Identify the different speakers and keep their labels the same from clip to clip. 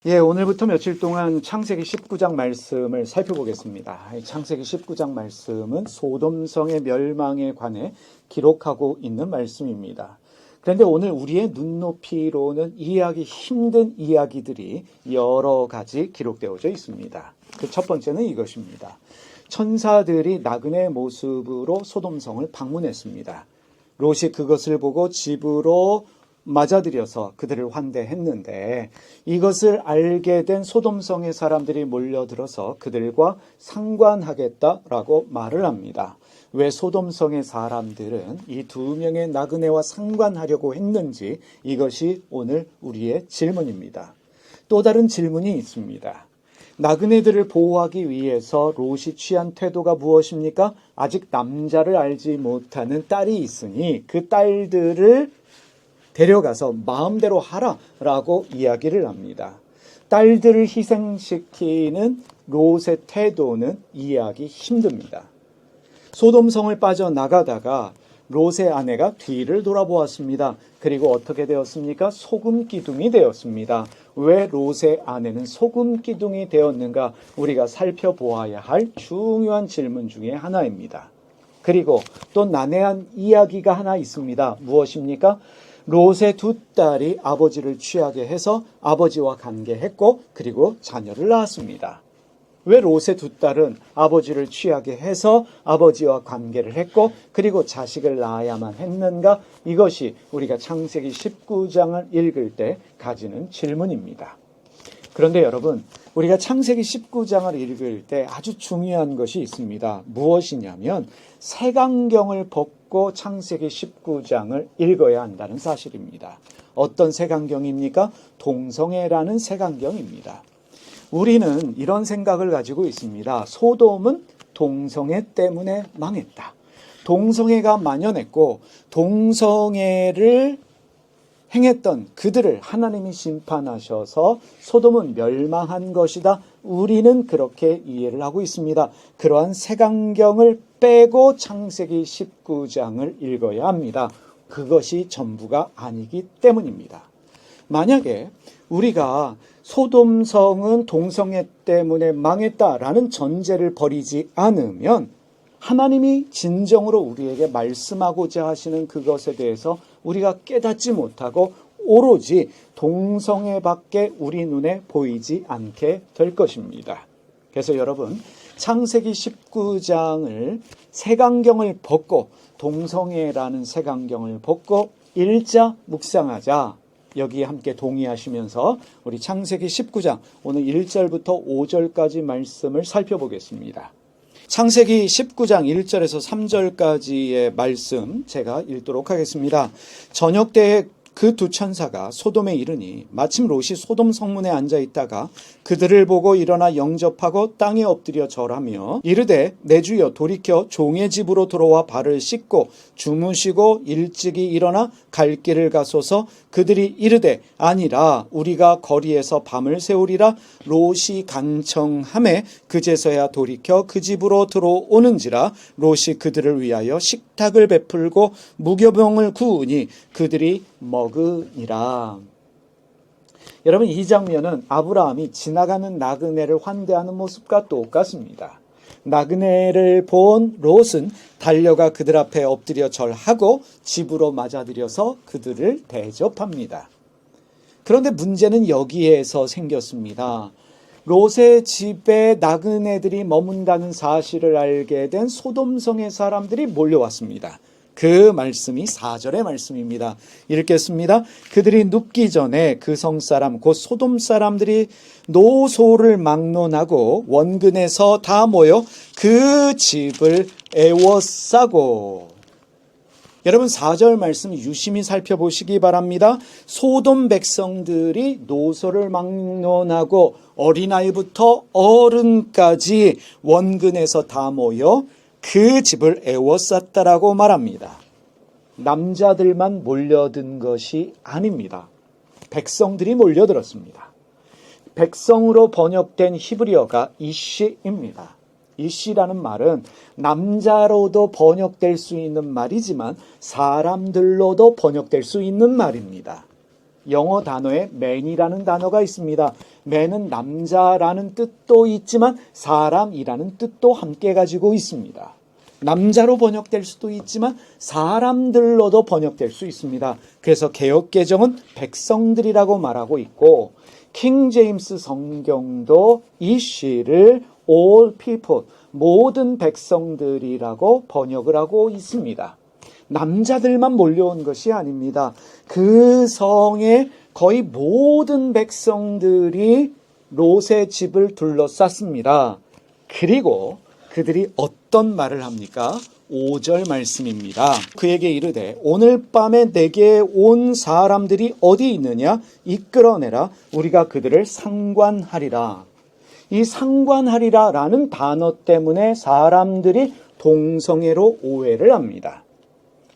Speaker 1: 오늘부터 며칠 동안 창세기 19장 말씀을 살펴보겠습니다. 창세기 19장 말씀은 소돔성의 멸망에 관해 기록하고 있는 말씀입니다. 그런데 오늘 우리의 눈높이로는 이해하기 힘든 이야기들이 여러 가지 기록되어져 있습니다. 그 첫 번째는 이것입니다. 천사들이 나그네 모습으로 소돔성을 방문했습니다. 롯이 그것을 보고 집으로 맞아들여서 그들을 환대했는데, 이것을 알게 된 소돔성의 사람들이 몰려들어서 그들과 상관하겠다라고 말을 합니다. 왜 소돔성의 사람들은 이 두 명의 나그네와 상관하려고 했는지, 이것이 오늘 우리의 질문입니다. 또 다른 질문이 있습니다. 나그네들을 보호하기 위해서 롯이 취한 태도가 무엇입니까? 아직 남자를 알지 못하는 딸이 있으니 그 딸들을 데려가서 마음대로 하라라고 이야기를 합니다. 딸들을 희생시키는 롯의 태도는 이해하기 힘듭니다. 소돔성을 빠져나가다가 롯의 아내가 뒤를 돌아보았습니다. 그리고 어떻게 되었습니까? 소금 기둥이 되었습니다. 왜 롯의 아내는 소금 기둥이 되었는가? 우리가 살펴보아야 할 중요한 질문 중에 하나입니다. 그리고 또 난해한 이야기가 하나 있습니다. 무엇입니까? 롯의 두 딸이 아버지를 취하게 해서 아버지와 관계했고, 그리고 자녀를 낳았습니다. 왜 롯의 두 딸은 아버지를 취하게 해서 아버지와 관계를 했고, 그리고 자식을 낳아야만 했는가? 이것이 우리가 창세기 19장을 읽을 때 가지는 질문입니다. 그런데 여러분, 우리가 창세기 19장을 읽을 때 아주 중요한 것이 있습니다. 무엇이냐면 색안경을 벗고 창세기 19장을 읽어야 한다는 사실입니다. 어떤 색안경입니까? 동성애라는 색안경입니다. 우리는 이런 생각을 가지고 있습니다. 소돔은 동성애 때문에 망했다. 동성애가 만연했고 동성애를 행했던 그들을 하나님이 심판하셔서 소돔은 멸망한 것이다. 우리는 그렇게 이해를 하고 있습니다. 그러한 색안경을 빼고 창세기 19장을 읽어야 합니다. 그것이 전부가 아니기 때문입니다. 만약에 우리가 소돔성은 동성애 때문에 망했다라는 전제를 버리지 않으면 하나님이 진정으로 우리에게 말씀하고자 하시는 그것에 대해서 우리가 깨닫지 못하고 오로지 동성애밖에 우리 눈에 보이지 않게 될 것입니다. 그래서 여러분, 창세기 19장을 색안경을 벗고 동성애라는 색안경을 벗고 읽자 묵상하자. 여기에 함께 동의하시면서 우리 창세기 19장 오늘 1절부터 5절까지 말씀을 살펴보겠습니다. 창세기 19장 1절에서 3절까지의 말씀 제가 읽도록 하겠습니다. 저녁 때에 그 두 천사가 소돔에 이르니 마침 롯이 소돔 성문에 앉아 있다가 그들을 보고 일어나 영접하고 땅에 엎드려 절하며 이르되 내 주여 돌이켜 종의 집으로 들어와 발을 씻고 주무시고 일찍이 일어나 갈 길을 가소서. 그들이 이르되 아니라 우리가 거리에서 밤을 새우리라. 롯이 간청하매 그제서야 돌이켜 그 집으로 들어오는지라. 롯이 그들을 위하여 식탁을 베풀고 무교병을 구우니 그들이 먹으니라. 여러분, 이 장면은 아브라함이 지나가는 나그네를 환대하는 모습과 똑같습니다. 나그네를 본 롯은 달려가 그들 앞에 엎드려 절하고 집으로 맞아들여서 그들을 대접합니다. 그런데 문제는 여기에서 생겼습니다. 롯의 집에 나그네들이 머문다는 사실을 알게 된 소돔성의 사람들이 몰려왔습니다. 그 말씀이 4절의 말씀입니다. 읽겠습니다. 그들이 눕기 전에 그 성사람 곧 소돔 사람들이 노소를 막론하고 원근에서 다 모여 그 집을 애워싸고. 여러분, 4절 말씀 유심히 살펴보시기 바랍니다. 소돔 백성들이 노소를 막론하고 어린아이부터 어른까지 원근에서 다 모여 그 집을 애워쌌다라고 말합니다. 남자들만 몰려든 것이 아닙니다. 백성들이 몰려들었습니다. 백성으로 번역된 히브리어가 이시입니다. 이시라는 말은 남자로도 번역될 수 있는 말이지만 사람들로도 번역될 수 있는 말입니다. 영어 단어에 man이라는 단어가 있습니다. man은 남자라는 뜻도 있지만 사람이라는 뜻도 함께 가지고 있습니다. 남자로 번역될 수도 있지만 사람들로도 번역될 수 있습니다. 그래서 개역개정은 백성들이라고 말하고 있고 킹 제임스 성경도 이 시를 all people, 모든 백성들이라고 번역을 하고 있습니다. 남자들만 몰려온 것이 아닙니다. 그 성에 거의 모든 백성들이 롯의 집을 둘러쌌습니다. 그리고 그들이 어떤 말을 합니까? 5절 말씀입니다. 그에게 이르되 오늘 밤에 내게 온 사람들이 어디 있느냐? 이끌어내라. 우리가 그들을 상관하리라. 이 상관하리라 라는 단어 때문에 사람들이 동성애로 오해를 합니다.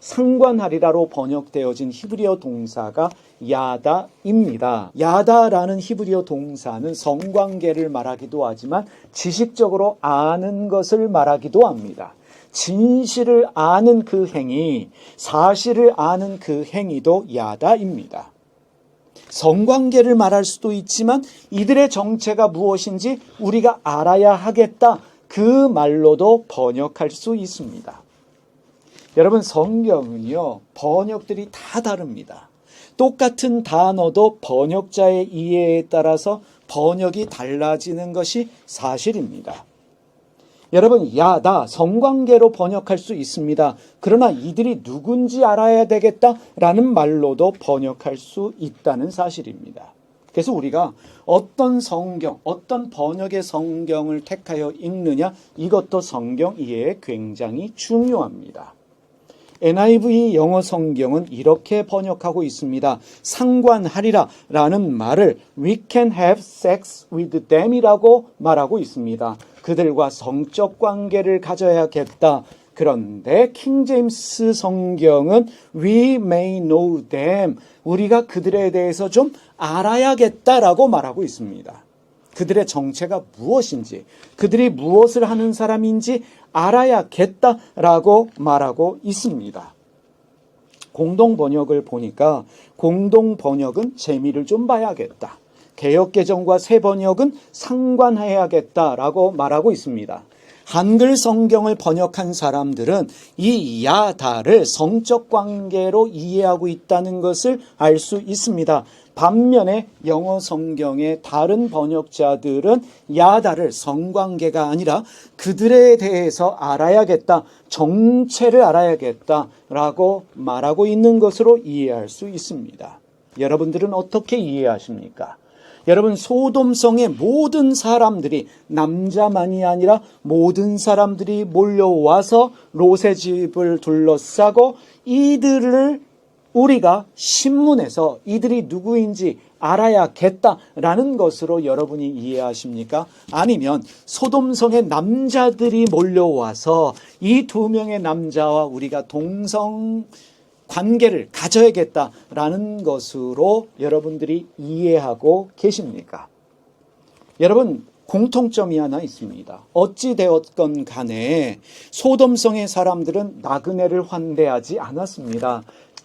Speaker 1: 상관하리라로 번역되어진 히브리어 동사가 야다입니다. 야다라는 히브리어 동사는 성관계를 말하기도 하지만 지식적으로 아는 것을 말하기도 합니다. 진실을 아는 그 행위, 사실을 아는 그 행위도 야다입니다. 성관계를 말할 수도 있지만 이들의 정체가 무엇인지 우리가 알아야 하겠다. 그 말로도 번역할 수 있습니다. 여러분, 성경은요, 번역들이 다 다릅니다. 똑같은 단어도 번역자의 이해에 따라서 번역이 달라지는 것이 사실입니다. 여러분, 야다, 성관계로 번역할 수 있습니다. 그러나 이들이 누군지 알아야 되겠다라는 말로도 번역할 수 있다는 사실입니다. 그래서 우리가 어떤 성경, 어떤 번역의 성경을 택하여 읽느냐, 이것도 성경 이해에 굉장히 중요합니다. NIV 영어 성경은 이렇게 번역하고 있습니다. 상관하리라 라는 말을 We can have sex with them 이라고 말하고 있습니다. 그들과 성적 관계를 가져야겠다. 그런데 킹 제임스 성경은 We may know them. 우리가 그들에 대해서 좀 알아야겠다라고 말하고 있습니다. 그들의 정체가 무엇인지, 그들이 무엇을 하는 사람인지 알아야겠다라고 말하고 있습니다. 공동번역을 보니까 공동번역은 재미를 좀 봐야겠다. 개역개정과 새번역은 상관해야겠다라고 말하고 있습니다. 한글 성경을 번역한 사람들은 이 야다를 성적 관계로 이해하고 있다는 것을 알 수 있습니다. 반면에 영어 성경의 다른 번역자들은 야다를 성관계가 아니라 그들에 대해서 알아야겠다, 정체를 알아야겠다라고 말하고 있는 것으로 이해할 수 있습니다. 여러분들은 어떻게 이해하십니까? 여러분, 소돔성의 모든 사람들이, 남자만이 아니라 모든 사람들이 몰려와서 롯의 집을 둘러싸고 이들을 우리가 신문에서 이들이 누구인지 알아야겠다라는 것으로 여러분이 이해하십니까? 아니면 소돔성의 남자들이 몰려와서 이 두 명의 남자와 우리가 동성 관계를 가져야겠다라는 것으로 여러분들이 이해하고 계십니까? 여러분, 공통점이 하나 있습니다. 어찌 되었건 간에 소돔성의 사람들은 나그네를 환대하지 않았습니다.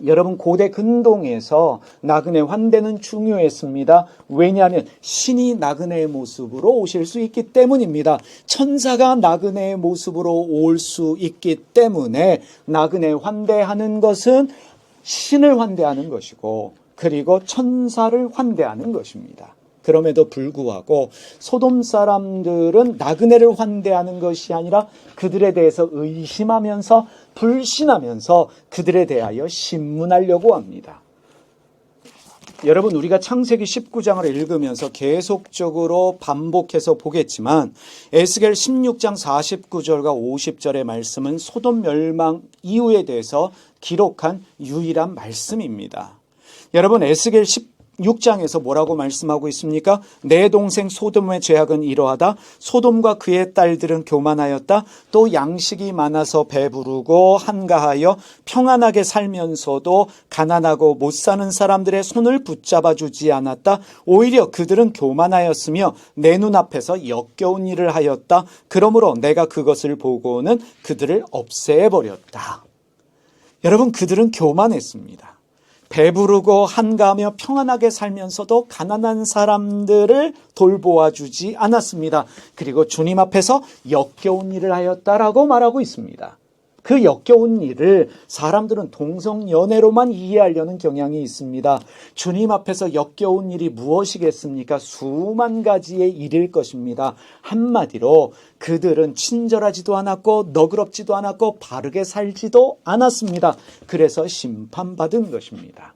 Speaker 1: 여러분, 고대 근동에서 나그네 환대는 중요했습니다. 왜냐하면 신이 나그네의 모습으로 오실 수 있기 때문입니다. 천사가 나그네의 모습으로 올 수 있기 때문에 나그네 환대하는 것은 신을 환대하는 것이고, 그리고 천사를 환대하는 것입니다. 그럼에도 불구하고 소돔 사람들은 나그네를 환대하는 것이 아니라 그들에 대해서 의심하면서 불신하면서 그들에 대하여 신문하려고 합니다. 여러분, 우리가 창세기 19장을 읽으면서 계속적으로 반복해서 보겠지만 에스겔 16장 49절과 50절의 말씀은 소돔 멸망 이후에 대해서 기록한 유일한 말씀입니다. 여러분, 에스겔 16장에서 뭐라고 말씀하고 있습니까? 내 동생 소돔의 죄악은 이러하다. 소돔과 그의 딸들은 교만하였다. 또 양식이 많아서 배부르고 한가하여 평안하게 살면서도 가난하고 못 사는 사람들의 손을 붙잡아 주지 않았다. 오히려 그들은 교만하였으며 내 눈앞에서 역겨운 일을 하였다. 그러므로 내가 그것을 보고는 그들을 없애버렸다. 여러분, 그들은 교만했습니다. 배부르고 한가하며 평안하게 살면서도 가난한 사람들을 돌보아주지 않았습니다. 그리고 주님 앞에서 역겨운 일을 하였다라고 말하고 있습니다. 그 역겨운 일을 사람들은 동성연애로만 이해하려는 경향이 있습니다. 주님 앞에서 역겨운 일이 무엇이겠습니까? 수만 가지의 일일 것입니다. 한마디로 그들은 친절하지도 않았고 너그럽지도 않았고 바르게 살지도 않았습니다. 그래서 심판받은 것입니다.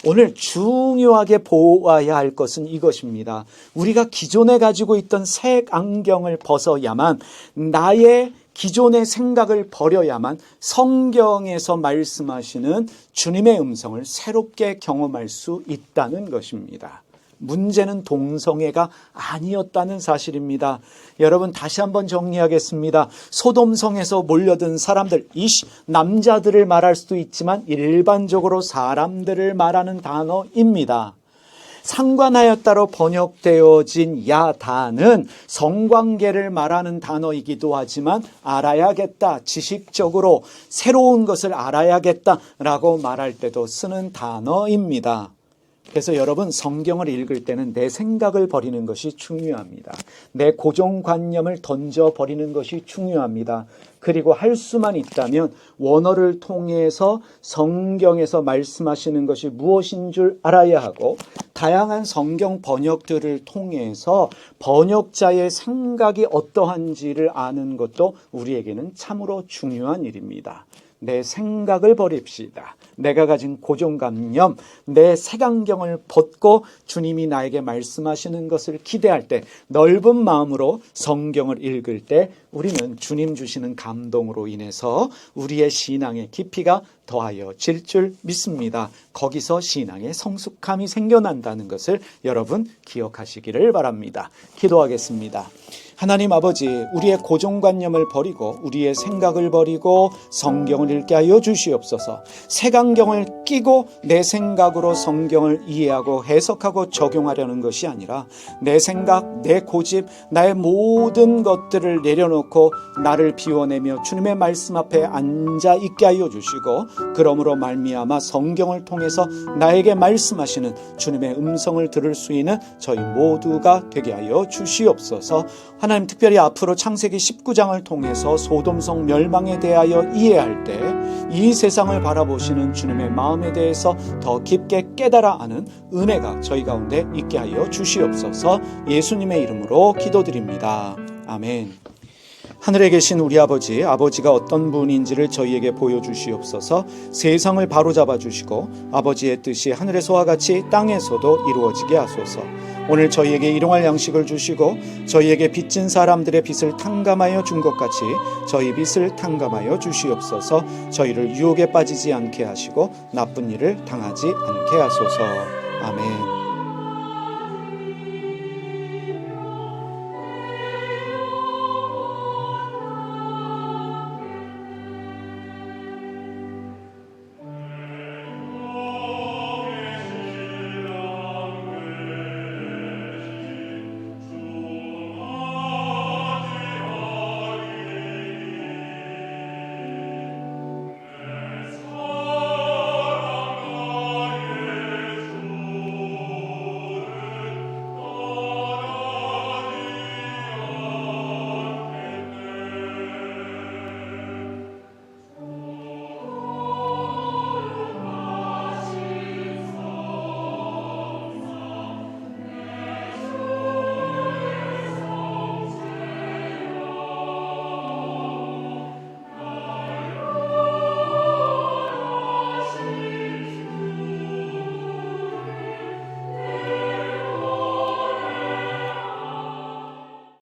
Speaker 1: 오늘 중요하게 보아야 할 것은 이것입니다. 우리가 기존에 가지고 있던 색 안경을 벗어야만, 나의 기존의 생각을 버려야만 성경에서 말씀하시는 주님의 음성을 새롭게 경험할 수 있다는 것입니다. 문제는 동성애가 아니었다는 사실입니다. 여러분, 다시 한번 정리하겠습니다. 소돔성에서 몰려든 사람들, 남자들을 말할 수도 있지만 일반적으로 사람들을 말하는 단어입니다. 상관하였다로 번역되어진 야단은 성관계를 말하는 단어이기도 하지만 알아야겠다, 지식적으로 새로운 것을 알아야겠다라고 말할 때도 쓰는 단어입니다. 그래서 여러분, 성경을 읽을 때는 내 생각을 버리는 것이 중요합니다. 내 고정관념을 던져버리는 것이 중요합니다. 그리고 할 수만 있다면 원어를 통해서 성경에서 말씀하시는 것이 무엇인 줄 알아야 하고, 다양한 성경 번역들을 통해서 번역자의 생각이 어떠한지를 아는 것도 우리에게는 참으로 중요한 일입니다. 내 생각을 버립시다. 내가 가진 고정관념, 내 색안경을 벗고 주님이 나에게 말씀하시는 것을 기대할 때, 넓은 마음으로 성경을 읽을 때 우리는 주님 주시는 감동으로 인해서 우리의 신앙의 깊이가 더하여질 줄 믿습니다. 거기서 신앙의 성숙함이 생겨난다는 것을 여러분 기억하시기를 바랍니다. 기도하겠습니다. 하나님 아버지, 우리의 고정관념을 버리고 우리의 생각을 버리고 성경을 읽게 하여 주시옵소서. 색안경을 끼고 내 생각으로 성경을 이해하고 해석하고 적용하려는 것이 아니라 내 생각, 내 고집, 나의 모든 것들을 내려놓고 나를 비워내며 주님의 말씀 앞에 앉아 있게 하여 주시고, 그러므로 말미암아 성경을 통해서 나에게 말씀하시는 주님의 음성을 들을 수 있는 저희 모두가 되게 하여 주시옵소서. 하나님, 특별히 앞으로 창세기 19장을 통해서 소돔성 멸망에 대하여 이해할 때 이 세상을 바라보시는 주님의 마음에 대해서 더 깊게 깨달아 아는 은혜가 저희 가운데 있게 하여 주시옵소서. 예수님의 이름으로 기도드립니다. 아멘. 하늘에 계신 우리 아버지, 아버지가 어떤 분인지를 저희에게 보여주시옵소서. 세상을 바로잡아 주시고 아버지의 뜻이 하늘에서와 같이 땅에서도 이루어지게 하소서. 오늘 저희에게 일용할 양식을 주시고 저희에게 빚진 사람들의 빚을 탕감하여 준 것 같이 저희 빚을 탕감하여 주시옵소서. 저희를 유혹에 빠지지 않게 하시고 나쁜 일을 당하지 않게 하소서. 아멘.